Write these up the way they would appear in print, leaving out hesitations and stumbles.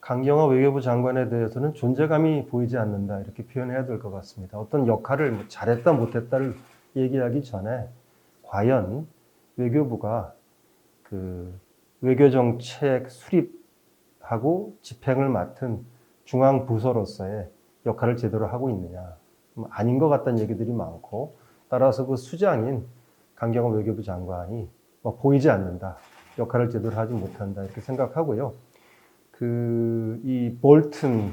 강경화 외교부 장관에 대해서는 존재감이 보이지 않는다 이렇게 표현해야 될 것 같습니다. 어떤 역할을 잘했다 못했다를 얘기하기 전에 과연 외교부가 그 외교정책 수립하고 집행을 맡은 중앙 부서로서의 역할을 제대로 하고 있느냐, 아닌 것 같다는 얘기들이 많고, 따라서 그 수장인 강경화 외교부 장관이 보이지 않는다, 역할을 제대로 하지 못한다 이렇게 생각하고요. 이 볼튼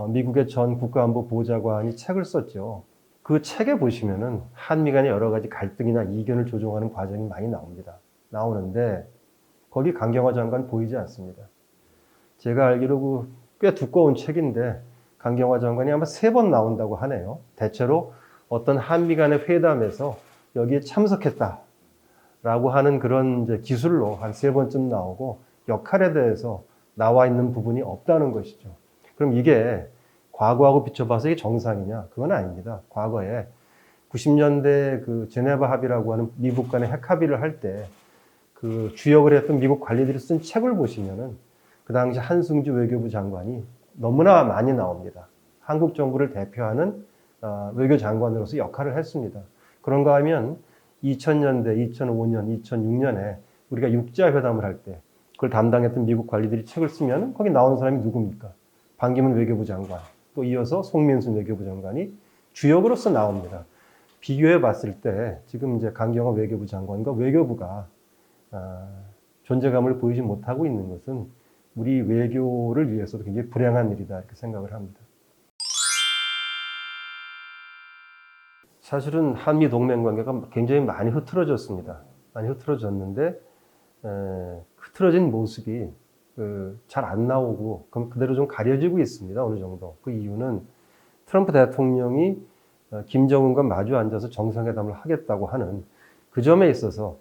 미국의 전 국가안보 보좌관이 책을 썼죠. 그 책에 보시면은 한미 간의 여러 가지 갈등이나 이견을 조정하는 과정이 많이 나오는데 거기 강경화 장관 보이지 않습니다. 제가 알기로 꽤 두꺼운 책인데 강경화 장관이 아마 3번 나온다고 하네요. 대체로 어떤 한미 간의 회담에서 여기에 참석했다라고 하는 그런 이제 기술로 한 3번쯤 나오고 역할에 대해서 나와 있는 부분이 없다는 것이죠. 그럼 이게 과거하고 비춰봐서 이게 정상이냐? 그건 아닙니다. 과거에 90년대 그 제네바 합의라고 하는 미국 간의 핵 합의를 할 때 그 주역을 했던 미국 관리들이 쓴 책을 보시면은 그 당시 한승주 외교부 장관이 너무나 많이 나옵니다. 한국 정부를 대표하는 외교 장관으로서 역할을 했습니다. 그런가 하면 2000년대, 2005년, 2006년에 우리가 육자회담을 할 때 그걸 담당했던 미국 관리들이 책을 쓰면 거기 나오는 사람이 누굽니까? 반기문 외교부 장관, 또 이어서 송민순 외교부 장관이 주역으로서 나옵니다. 비교해 봤을 때 지금 이제 강경화 외교부 장관과 외교부가 존재감을 보이지 못하고 있는 것은 우리 외교를 위해서도 굉장히 불행한 일이다 이렇게 생각을 합니다. 사실은 한미 동맹 관계가 굉장히 많이 흐트러졌습니다. 많이 흐트러졌는데 흐트러진 모습이 잘 안 나오고 그대로 좀 가려지고 있습니다. 어느 정도. 그 이유는 트럼프 대통령이 김정은과 마주 앉아서 정상회담을 하겠다고 하는 그 점에 있어서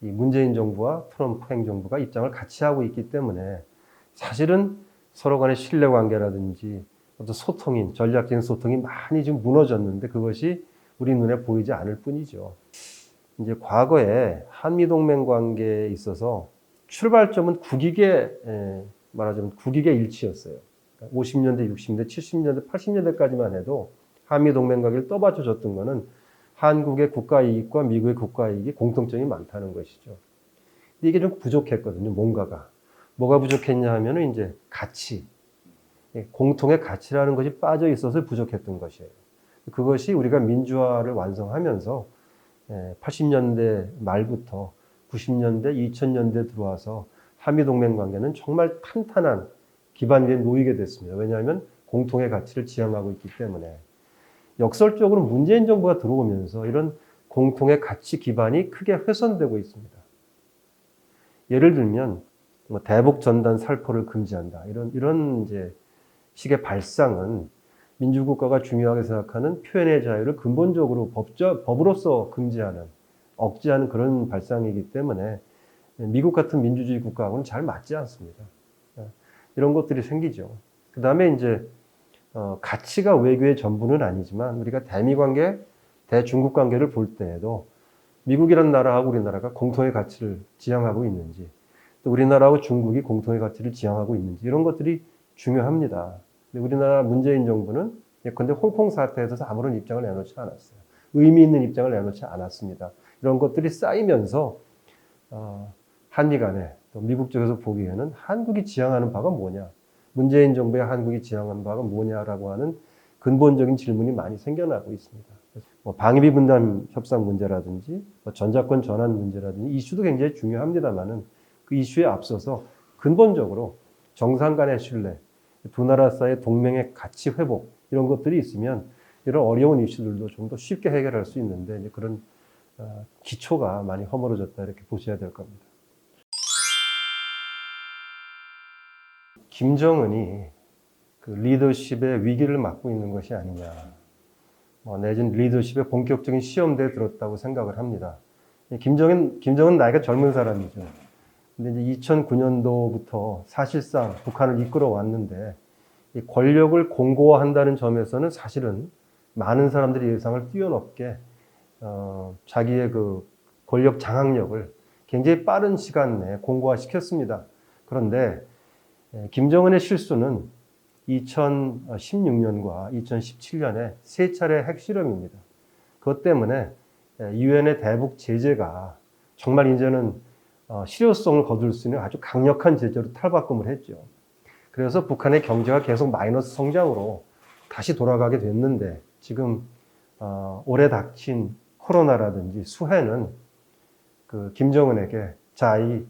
이 문재인 정부와 트럼프 행정부가 입장을 같이 하고 있기 때문에 사실은 서로 간의 신뢰관계라든지 어떤 전략적인 소통이 많이 지금 무너졌는데 그것이 우리 눈에 보이지 않을 뿐이죠. 이제 과거에 한미동맹 관계에 있어서 출발점은 말하자면 국익의 일치였어요. 50년대, 60년대, 70년대, 80년대까지만 해도 한미동맹 관계를 떠받쳐줬던 것은 한국의 국가이익과 미국의 국가이익이 공통점이 많다는 것이죠. 근데 이게 좀 부족했거든요, 뭔가가. 뭐가 부족했냐 하면은 이제 가치. 공통의 가치라는 것이 빠져 있어서 부족했던 것이에요. 그것이 우리가 민주화를 완성하면서 80년대 말부터 90년대, 2000년대 들어와서 한미동맹 관계는 정말 탄탄한 기반 위에 놓이게 됐습니다. 왜냐하면 공통의 가치를 지향하고 있기 때문에. 역설적으로 문재인 정부가 들어오면서 이런 공통의 가치 기반이 크게 훼손되고 있습니다. 예를 들면 대북 전단 살포를 금지한다. 이런 이제 식의 발상은 민주국가가 중요하게 생각하는 표현의 자유를 근본적으로 법으로서 금지하는, 억제하는 그런 발상이기 때문에 미국 같은 민주주의 국가하고는 잘 맞지 않습니다. 이런 것들이 생기죠. 그 다음에 이제 가치가 외교의 전부는 아니지만 우리가 대미 관계, 대중국 관계를 볼 때에도 미국이라는 나라하고 우리나라가 공통의 가치를 지향하고 있는지, 또 우리나라하고 중국이 공통의 가치를 지향하고 있는지 이런 것들이 중요합니다. 근데 우리나라 문재인 정부는 예컨대 홍콩 사태에 대해서 아무런 입장을 내놓지 않았어요. 의미 있는 입장을 내놓지 않았습니다. 이런 것들이 쌓이면서 한미 간에 또 미국 쪽에서 보기에는 한국이 지향하는 바가 뭐냐, 문재인 정부의 한국이 지향하는 바가 뭐냐라고 하는 근본적인 질문이 많이 생겨나고 있습니다. 방위비 분담 협상 문제라든지 전자권 전환 문제라든지 이슈도 굉장히 중요합니다만은 그 이슈에 앞서서 근본적으로 정상 간의 신뢰, 두 나라 사이의 동맹의 가치 회복 이런 것들이 있으면 이런 어려운 이슈들도 좀 더 쉽게 해결할 수 있는데 이제 그런 기초가 많이 허물어졌다 이렇게 보셔야 될 겁니다. 김정은이 그 리더십의 위기를 맞고 있는 것이 아니냐, 내지는 리더십의 본격적인 시험대에 들었다고 생각을 합니다. 김정은 나이가 젊은 사람이죠. 근데 이제 2009년도부터 사실상 북한을 이끌어 왔는데 이 권력을 공고화한다는 점에서는 사실은 많은 사람들이 예상을 뛰어넘게 자기의 그 권력 장악력을 굉장히 빠른 시간 내에 공고화시켰습니다. 그런데 김정은의 실수는 2016년과 2017년에 세 차례 핵실험입니다. 그것 때문에 유엔의 대북 제재가 정말 이제는 실효성을 거둘 수 있는 아주 강력한 제재로 탈바꿈을 했죠. 그래서 북한의 경제가 계속 마이너스 성장으로 다시 돌아가게 됐는데 지금 올해 닥친 코로나라든지 수해는 그 김정은에게 자, 이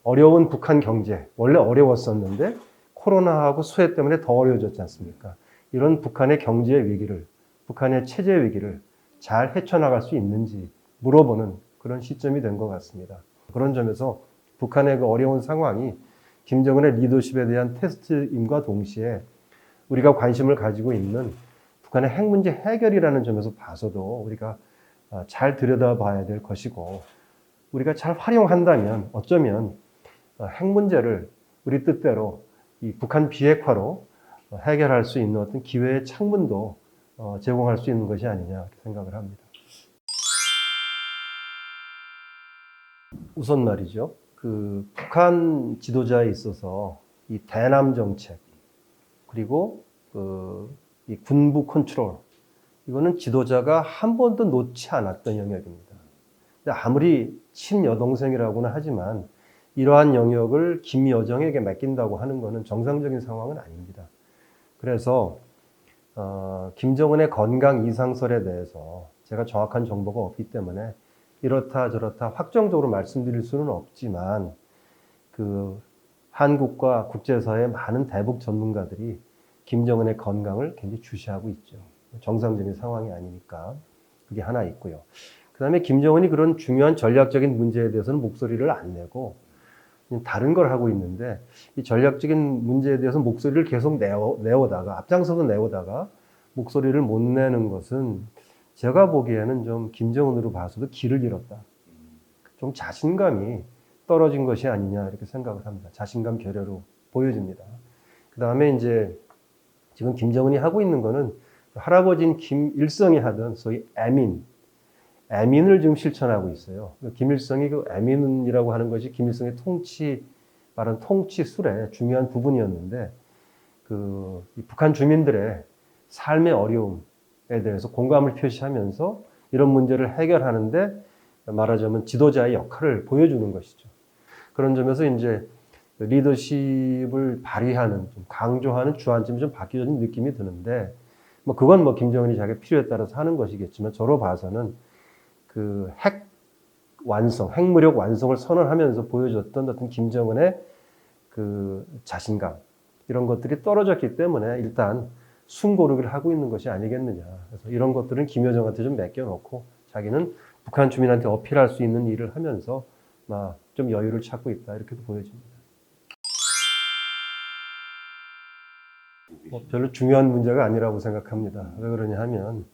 어려운 북한 경제, 원래 어려웠었는데 코로나하고 수해 때문에 더 어려워졌지 않습니까? 이런 북한의 경제 위기를, 북한의 체제 위기를 잘 헤쳐나갈 수 있는지 물어보는 그런 시점이 된 것 같습니다. 그런 점에서 북한의 그 어려운 상황이 김정은의 리더십에 대한 테스트임과 동시에 우리가 관심을 가지고 있는 북한의 핵 문제 해결이라는 점에서 봐서도 우리가 잘 들여다봐야 될 것이고 우리가 잘 활용한다면 어쩌면 핵 문제를 우리 뜻대로 이 북한 비핵화로 해결할 수 있는 어떤 기회의 창문도 제공할 수 있는 것이 아니냐 이렇게 생각을 합니다. 우선 말이죠. 그 북한 지도자에 있어서 이 대남 정책 그리고 이 군부 컨트롤 이거는 지도자가 한 번도 놓지 않았던 영역입니다. 근데 아무리 친여동생이라고는 하지만 이러한 영역을 김여정에게 맡긴다고 하는 것은 정상적인 상황은 아닙니다. 그래서 김정은의 건강 이상설에 대해서 제가 정확한 정보가 없기 때문에 이렇다 저렇다 확정적으로 말씀드릴 수는 없지만 그 한국과 국제사회의 많은 대북 전문가들이 김정은의 건강을 굉장히 주시하고 있죠. 정상적인 상황이 아니니까 그게 하나 있고요. 그다음에 김정은이 그런 중요한 전략적인 문제에 대해서는 목소리를 안 내고 다른 걸 하고 있는데 이 전략적인 문제에 대해서 목소리를 계속 내오다가 앞장서서 내오다가 목소리를 못 내는 것은 제가 보기에는 좀 김정은으로 봐서도 길을 잃었다. 좀 자신감이 떨어진 것이 아니냐 이렇게 생각을 합니다. 자신감 결여로 보여집니다. 그다음에 이제 지금 김정은이 하고 있는 거는 할아버지인 김일성이 하던 소위 애민을 지금 실천하고 있어요. 김일성이 그 애민이라고 하는 것이 김일성의 말한 통치술의 중요한 부분이었는데 이 북한 주민들의 삶의 어려움에 대해서 공감을 표시하면서 이런 문제를 해결하는데 말하자면 지도자의 역할을 보여주는 것이죠. 그런 점에서 이제 리더십을 발휘하는, 좀 강조하는 주안점이 좀 바뀌어진 느낌이 드는데, 그건 김정은이 자기 필요에 따라서 하는 것이겠지만, 저로 봐서는 그 핵무력 완성을 선언하면서 보여줬던 어떤 김정은의 그 자신감, 이런 것들이 떨어졌기 때문에 일단 숨고르기를 하고 있는 것이 아니겠느냐. 그래서 이런 것들은 김여정한테 좀 맡겨놓고 자기는 북한 주민한테 어필할 수 있는 일을 하면서 좀 여유를 찾고 있다 이렇게도 보여집니다. 별로 중요한 문제가 아니라고 생각합니다. 왜 그러냐 하면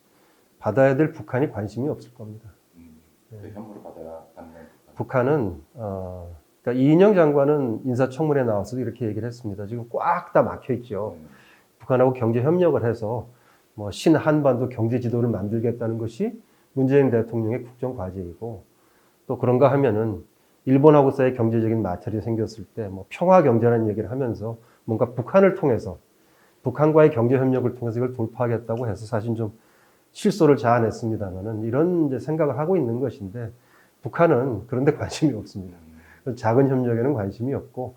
받아야 될 북한이 관심이 없을 겁니다. 그 현물을 받아야 하는 북한은 그러니까 이인영 장관은 인사청문회에 나와서도 이렇게 얘기를 했습니다. 지금 꽉 다 막혀 있죠. 북한하고 경제 협력을 해서 신한반도 경제 지도를 만들겠다는 것이 문재인 대통령의 국정 과제이고 또 그런가 하면은 일본하고서의 경제적인 마찰이 생겼을 때 평화 경제라는 얘기를 하면서 뭔가 북한을 통해서 북한과의 경제 협력을 통해서 이걸 돌파하겠다고 해서 사실 좀 실소를 자아냈습니다만은 이런 이제 생각을 하고 있는 것인데 북한은 그런 데 관심이 없습니다. 작은 협력에는 관심이 없고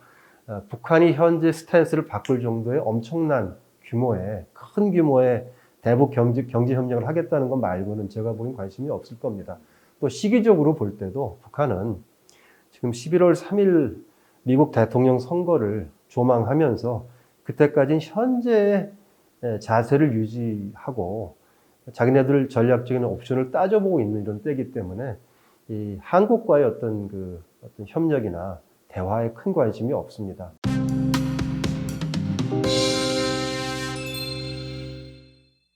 북한이 현재 스탠스를 바꿀 정도의 엄청난 규모의 큰 규모의 대북 경제 협력을 하겠다는 것 말고는 제가 보기엔 관심이 없을 겁니다. 또 시기적으로 볼 때도 북한은 지금 11월 3일 미국 대통령 선거를 조망하면서 그때까지는 현재의 자세를 유지하고 자기네들 전략적인 옵션을 따져보고 있는 이런 때이기 때문에 이 한국과의 어떤 협력이나 대화에 큰 관심이 없습니다.